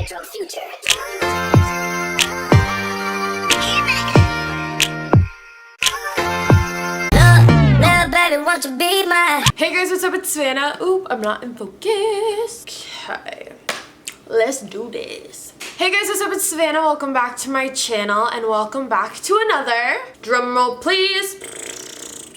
spiritual future. Baby, won't you be mine? Hey guys, what's up? It's Savannah. Oop, I'm not in focus. Okay, let's do this. Hey guys, what's up? It's Savannah. Welcome back to my channel and welcome back to another, drumroll please,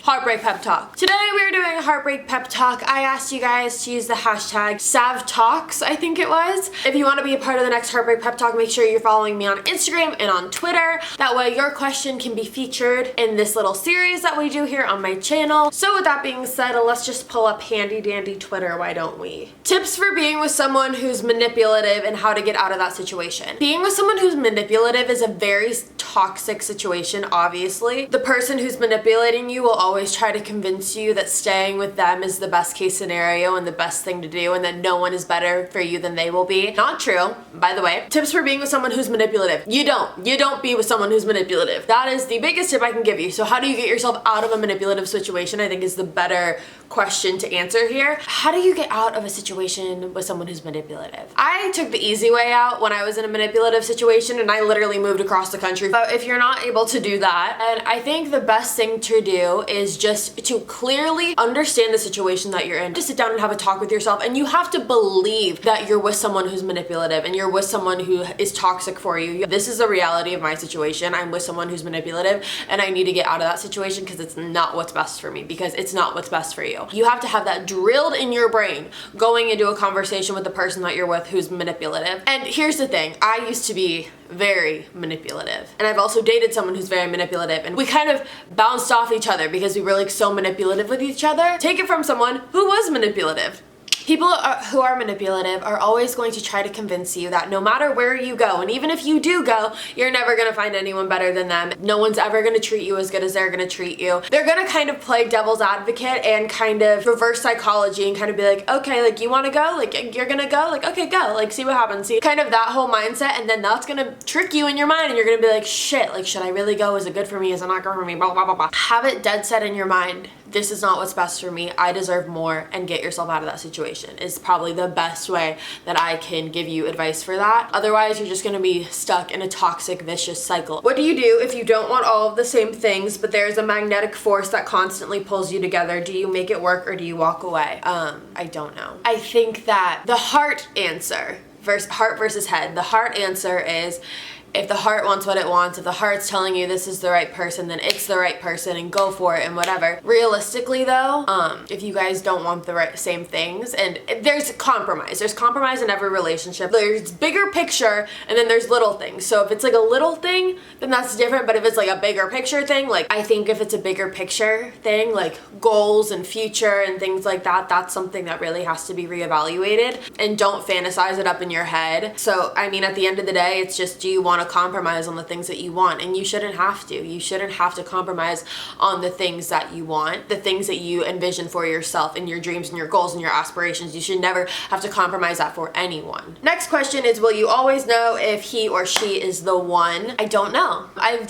Heartbreak Pep Talk. Today we are doing a Heartbreak Pep Talk. I asked you guys to use the hashtag SavTalks, I think it was. If you want to be a part of the next Heartbreak Pep Talk, make sure you're following me on Instagram and on Twitter. That way your question can be featured in this little series that we do here on my channel. So with that being said, let's just pull up handy dandy Twitter, why don't we? Tips for being with someone who's manipulative and how to get out of that situation. Being with someone who's manipulative is a very toxic situation, obviously. The person who's manipulating you will always try to convince you that staying with them is the best case scenario and the best thing to do and that no one is better for you than they will be. Not true, by the way. Tips for being with someone who's manipulative. You don't be with someone who's manipulative. That is the biggest tip I can give you. So how do you get yourself out of a manipulative situation, I think is the better question to answer here. How do you get out of a situation with someone who's manipulative? I took the easy way out when I was in a manipulative situation and I literally moved across the country. But if you're not able to do that, and I think the best thing to do is just to clearly understand the situation that you're in. Just sit down and have a talk with yourself, and you have to believe that you're with someone who's manipulative and you're with someone who is toxic for you. This is the reality of my situation. I'm with someone who's manipulative and I need to get out of that situation because it's not what's best for me, because it's not what's best for you. You have to have that drilled in your brain going into a conversation with the person that you're with who's manipulative. And here's the thing, I used to be very manipulative, and I've also dated someone who's very manipulative, and we kind of bounced off each other because we were like so manipulative with each other. Take it from someone who was manipulative. People who are manipulative are always going to try to convince you that no matter where you go, and even if you do go, you're never going to find anyone better than them. No one's ever going to treat you as good as they're going to treat you. They're going to kind of play devil's advocate and kind of reverse psychology and kind of be like, okay, like you want to go? Like you're going to go? Like, okay, go. Like see what happens. See, kind of that whole mindset, and then that's going to trick you in your mind and you're going to be like, shit, like should I really go? Is it good for me? Is it not good for me? Blah, blah, blah, blah. Have it dead set in your mind. This is not what's best for me. I deserve more, and get yourself out of that situation is probably the best way that I can give you advice for that. Otherwise, you're just gonna be stuck in a toxic, vicious cycle. What do you do if you don't want all of the same things, but there's a magnetic force that constantly pulls you together? Do you make it work or do you walk away? I don't know. I think that the heart answer, heart versus head, the heart answer is, if the heart wants what it wants, if the heart's telling you this is the right person, then it's the right person and go for it and whatever. Realistically though, if you guys don't want the same things, and there's compromise. There's compromise in every relationship. There's bigger picture and then there's little things. So if it's like a little thing, then that's different. But if it's like a bigger picture thing, like I think if it's a bigger picture thing, like goals and future and things like that, that's something that really has to be reevaluated, and don't fantasize it up in your head. So I mean, at the end of the day, it's just, do you want to compromise on the things that you want? And you shouldn't have to. You shouldn't have to compromise on the things that you want, the things that you envision for yourself and your dreams and your goals and your aspirations. You should never have to compromise that for anyone. Next question is, will you always know if he or she is the one? I don't know.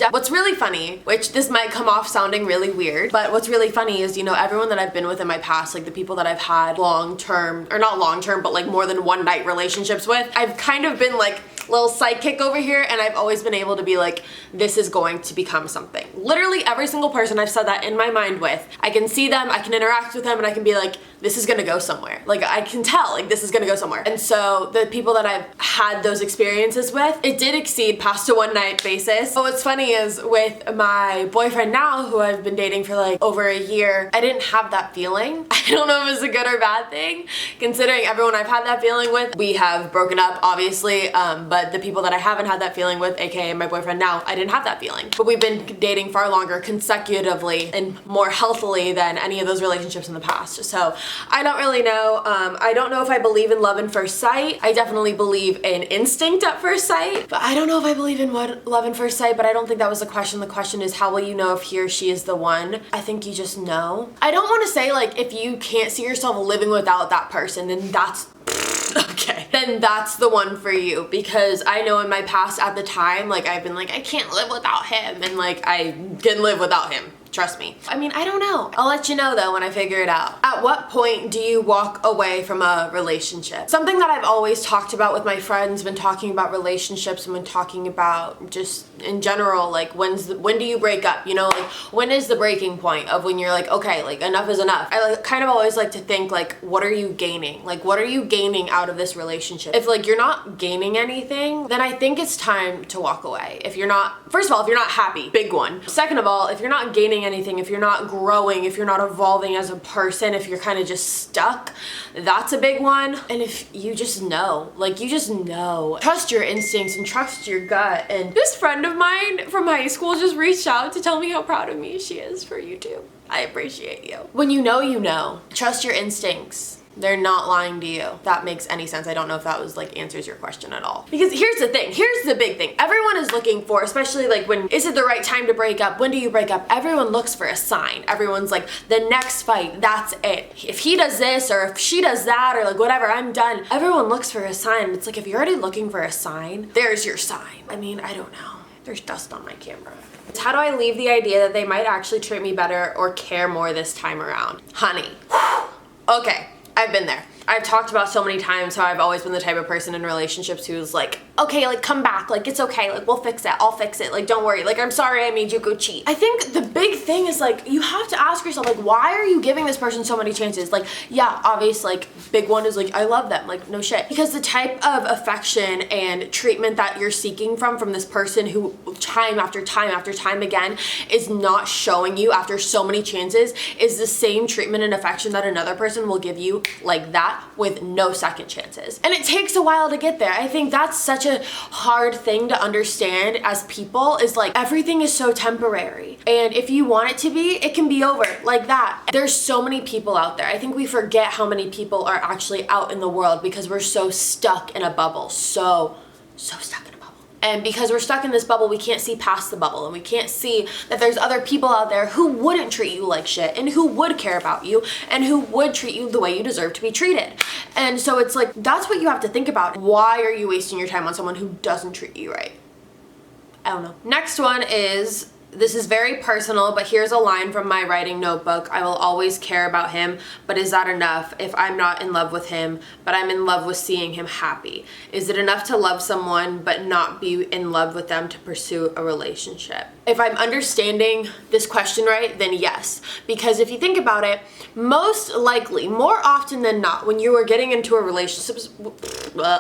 What's really funny, which this might come off sounding really weird, but what's really funny is, you know, everyone that I've been with in my past, like the people that I've had long-term, or not long-term, but like more than one night relationships with, I've kind of been like little sidekick over here, and I've always been able to be like, this is going to become something. Literally every single person I've said that in my mind with, I can see them, I can interact with them, and I can be like, this is gonna go somewhere. Like I can tell, like this is gonna go somewhere. And so the people that I've had those experiences with, it did exceed past a one night basis. But what's funny is with my boyfriend now, who I've been dating for like over a year, I didn't have that feeling. I don't know if it's a good or bad thing, considering everyone I've had that feeling with, we have broken up obviously, but the people that I haven't had that feeling with, aka my boyfriend now, I didn't have that feeling. But we've been dating far longer consecutively and more healthily than any of those relationships in the past. So I don't really know. I don't know if I believe in love at first sight. I definitely believe in instinct at first sight, but I don't know if I believe in love at first sight, but I don't think that was the question. The question is, how will you know if he or she is the one? I think you just know. I don't want to say like, if you can't see yourself living without that person, then that's okay, then that's the one for you. Because I know in my past at the time, like I've been like, I can't live without him, and like I can live without him. Trust me. I mean, I don't know. I'll let you know though when I figure it out. At what point do you walk away from a relationship? Something that I've always talked about with my friends when talking about relationships and when talking about just in general, like when do you break up? You know, like when is the breaking point of when you're like, okay, like enough is enough. I like kind of always like to think like, what are you gaining? Like what are you gaining out of this relationship? If like you're not gaining anything, then I think it's time to walk away. If you're not, first of all, if you're not happy, big one. Second of all, if you're not gaining anything, if you're not growing, if you're not evolving as a person, if you're kind of just stuck, that's a big one. And if you just know, like you just know, trust your instincts and trust your gut. And this friend of mine from high school just reached out to tell me how proud of me she is for YouTube. I appreciate you. When you know, you know. Trust your instincts. They're not lying to you. If that makes any sense. I don't know if that was like answers your question at all. Because here's the thing, here's the big thing. Everyone is looking for, especially like when, is it the right time to break up? When do you break up? Everyone looks for a sign. Everyone's like, the next fight, that's it. If he does this or if she does that or like whatever, I'm done. Everyone looks for a sign. It's like if you're already looking for a sign, there's your sign. I mean, I don't know. There's dust on my camera. How do I leave the idea that they might actually treat me better or care more this time around? Honey. Okay. I've been there. I've talked about so many times how I've always been the type of person in relationships who's like, okay, like come back, like it's okay, like we'll fix it, I'll fix it, like don't worry, like I'm sorry I made you go cheat. I think the big thing is like, you have to ask yourself, like why are you giving this person so many chances? Like, yeah, obvious, like big one is like, I love them, like no shit. Because the type of affection and treatment that you're seeking from this person who time after time after time again is not showing you after so many chances is the same treatment and affection that another person will give you like that with no second chances. And it takes a while to get there. I think that's such a hard thing to understand as people is like everything is so temporary. And if you want it to be, it can be over like that. There's so many people out there. I think we forget how many people are actually out in the world because we're so stuck in a bubble. So stuck in a bubble. And because we're stuck in this bubble, we can't see past the bubble and we can't see that there's other people out there who wouldn't treat you like shit and who would care about you and who would treat you the way you deserve to be treated. And so it's like, that's what you have to think about. Why are you wasting your time on someone who doesn't treat you right? I don't know. Next one is, this is very personal, but here's a line from my writing notebook. I will always care about him, but is that enough if I'm not in love with him, but I'm in love with seeing him happy? Is it enough to love someone but not be in love with them to pursue a relationship? If I'm understanding this question right, then yes. Because if you think about it, most likely, more often than not, when you are getting into a relationship,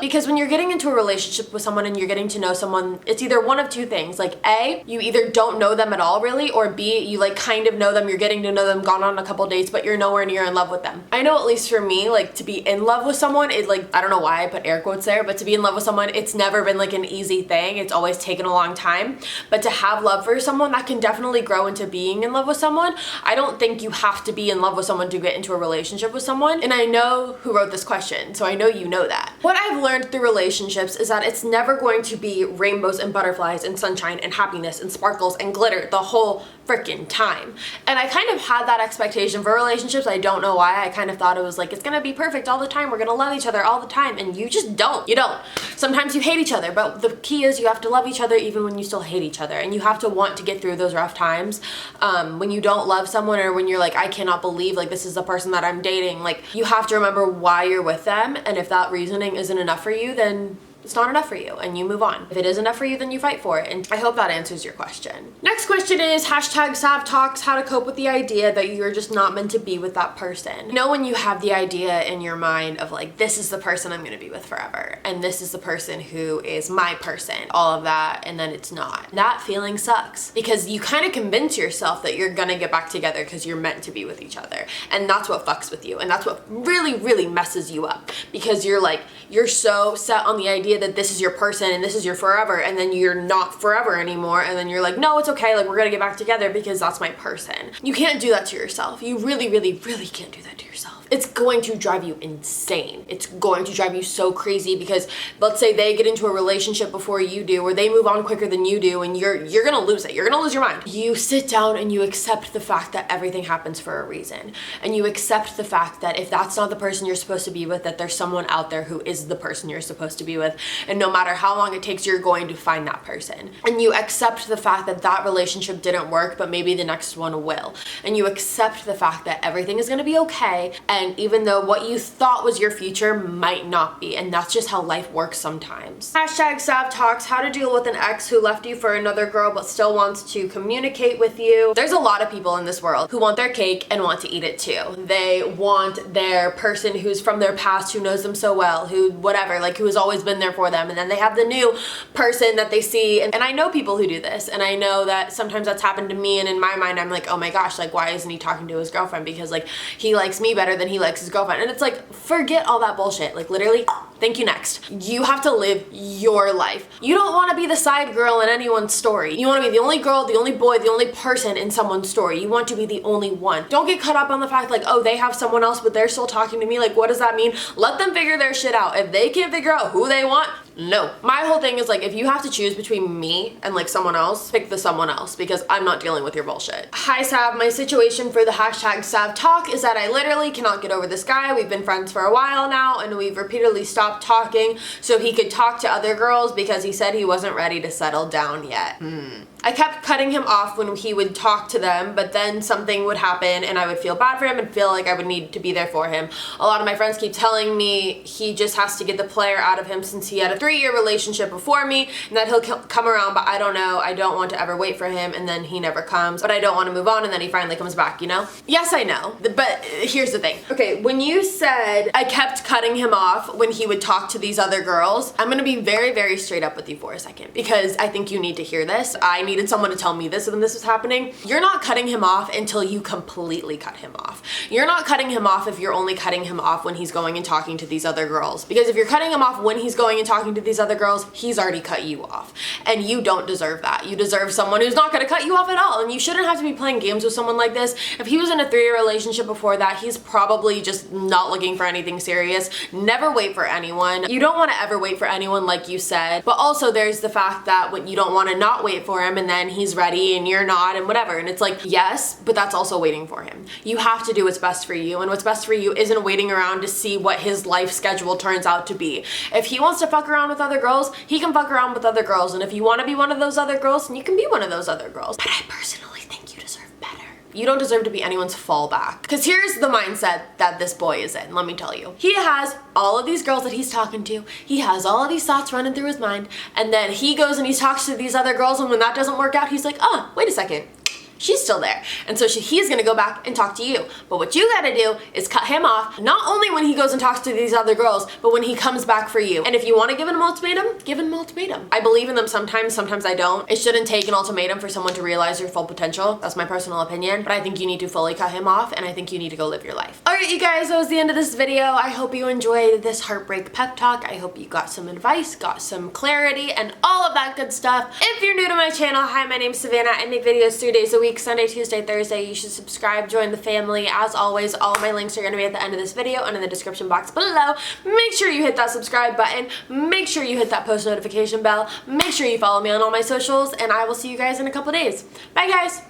because when you're getting into a relationship with someone and you're getting to know someone, it's either one of two things. Like A, you either don't know them at all really, or B, you like kind of know them, you're getting to know them, gone on a couple dates, but you're nowhere near in love with them. I know at least for me, like to be in love with someone is like, I don't know why I put air quotes there, but to be in love with someone, it's never been like an easy thing. It's always taken a long time. But to have love for someone, that can definitely grow into being in love with someone. I don't think you have to be in love with someone to get into a relationship with someone. And I know who wrote this question, so I know you know that. What I've learned through relationships is that it's never going to be rainbows and butterflies and sunshine and happiness and sparkles and glitter the whole freaking time. And I kind of had that expectation for relationships. I don't know why. I kind of thought it was like, it's gonna be perfect all the time. We're gonna love each other all the time. And you just don't. You don't. Sometimes you hate each other, but the key is you have to love each other even when you still hate each other. And you have to want to get through those rough times. When you don't love someone or when you're like, I cannot believe like this is the person that I'm dating, like you have to remember why you're with them. And if that reasoning isn't enough for you, then it's not enough for you and you move on. If it is enough for you, then you fight for it. And I hope that answers your question. Next question is #SavTalks, how to cope with the idea that you're just not meant to be with that person. You know, when you have the idea in your mind of like, this is the person I'm gonna be with forever, and this is the person who is my person, all of that, and then it's not. That feeling sucks because you kind of convince yourself that you're gonna get back together because you're meant to be with each other. And that's what fucks with you. And that's what really, really messes you up because you're like, you're so set on the idea that this is your person and this is your forever, and then you're not forever anymore, and then you're like, no, it's okay, like we're gonna get back together because that's my person. You can't do that to yourself. You really, really, really can't do that to yourself. it's going to drive you insane. It's going to drive you so crazy because let's say they get into a relationship before you do, or they move on quicker than you do, and you're gonna lose it. You're gonna lose your mind. You sit down and you accept the fact that everything happens for a reason. And you accept the fact that if that's not the person you're supposed to be with, that there's someone out there who is the person you're supposed to be with. And no matter how long it takes, you're going to find that person. And you accept the fact that that relationship didn't work, but maybe the next one will. And you accept the fact that everything is gonna be okay. And even though what you thought was your future might not be. And that's just how life works sometimes. Hashtag Sav Talks, how to deal with an ex who left you for another girl but still wants to communicate with you. There's a lot of people in this world who want their cake and want to eat it too. They want their person who's from their past, who knows them so well, who whatever, like who has always been there for them, and then they have the new person that they see. And I know people who do this, and I know that sometimes that's happened to me, and in my mind I'm like, oh my gosh, like why isn't he talking to his girlfriend, because like he likes me better than he likes his girlfriend. And it's like, forget all that bullshit. Like literally, thank you, next. You have to live your life. You don't want to be the side girl in anyone's story. You want to be the only girl, the only boy, the only person in someone's story. You want to be the only one. Don't get caught up on the fact like, oh, they have someone else but they're still talking to me. Like, what does that mean? Let them figure their shit out. If they can't figure out who they want, no. My whole thing is like, if you have to choose between me and like someone else, pick the someone else, because I'm not dealing with your bullshit. Hi Sav, my situation for the hashtag Sav Talk is that I literally cannot get over this guy. We've been friends for a while now, and we've repeatedly stopped talking so he could talk to other girls because he said he wasn't ready to settle down yet. I kept cutting him off when he would talk to them, but then something would happen and I would feel bad for him and feel like I would need to be there for him. A lot of my friends keep telling me he just has to get the player out of him since he had a 3-year relationship before me, and that he'll come around, but I don't know. I don't want to ever wait for him and then he never comes, but I don't want to move on and then he finally comes back, you know? Yes, I know, but here's the thing. Okay, when you said I kept cutting him off when he would talk to these other girls, I'm gonna be very, very straight up with you for a second because I think you need to hear this. I needed someone to tell me this when this was happening. You're not cutting him off until you completely cut him off. You're not cutting him off if you're only cutting him off when he's going and talking to these other girls. Because if you're cutting him off when he's going and talking to these other girls, he's already cut you off. And you don't deserve that. You deserve someone who's not gonna cut you off at all. And you shouldn't have to be playing games with someone like this. If he was in a 3-year relationship before that, he's probably just not looking for anything serious. Never wait for anyone. You don't wanna ever wait for anyone, like you said. But also there's the fact that when you don't wanna not wait for him and then he's ready and you're not and whatever. And it's like, yes, but that's also waiting for him. You have to do what's best for you, and what's best for you isn't waiting around to see what his life schedule turns out to be. If he wants to fuck around with other girls, he can fuck around with other girls. And if you want to be one of those other girls, then you can be one of those other girls. But I personally think you deserve better. You don't deserve to be anyone's fallback. Because here's the mindset that this boy is in, let me tell you. He has all of these girls that he's talking to. He has all of these thoughts running through his mind. And then he goes and he talks to these other girls, and when that doesn't work out, he's like, oh, wait a second. She's still there. And so he's gonna go back and talk to you. But what you gotta do is cut him off, not only when he goes and talks to these other girls, but when he comes back for you. And if you wanna give him an ultimatum, give him an ultimatum. I believe in them sometimes I don't. It shouldn't take an ultimatum for someone to realize your full potential. That's my personal opinion. But I think you need to fully cut him off, and I think you need to go live your life. All right, you guys, that was the end of this video. I hope you enjoyed this heartbreak pep talk. I hope you got some advice, got some clarity, and all of that good stuff. If you're new to my channel, hi, my name's Savannah. I make videos 3 days a week, Sunday, Tuesday, Thursday. You should subscribe, join the family. As always, all of my links are going to be at the end of this video and in the description box below. Make sure you hit that subscribe button. Make sure you hit that post notification bell. Make sure you follow me on all my socials, and I will see you guys in a couple days. Bye, guys.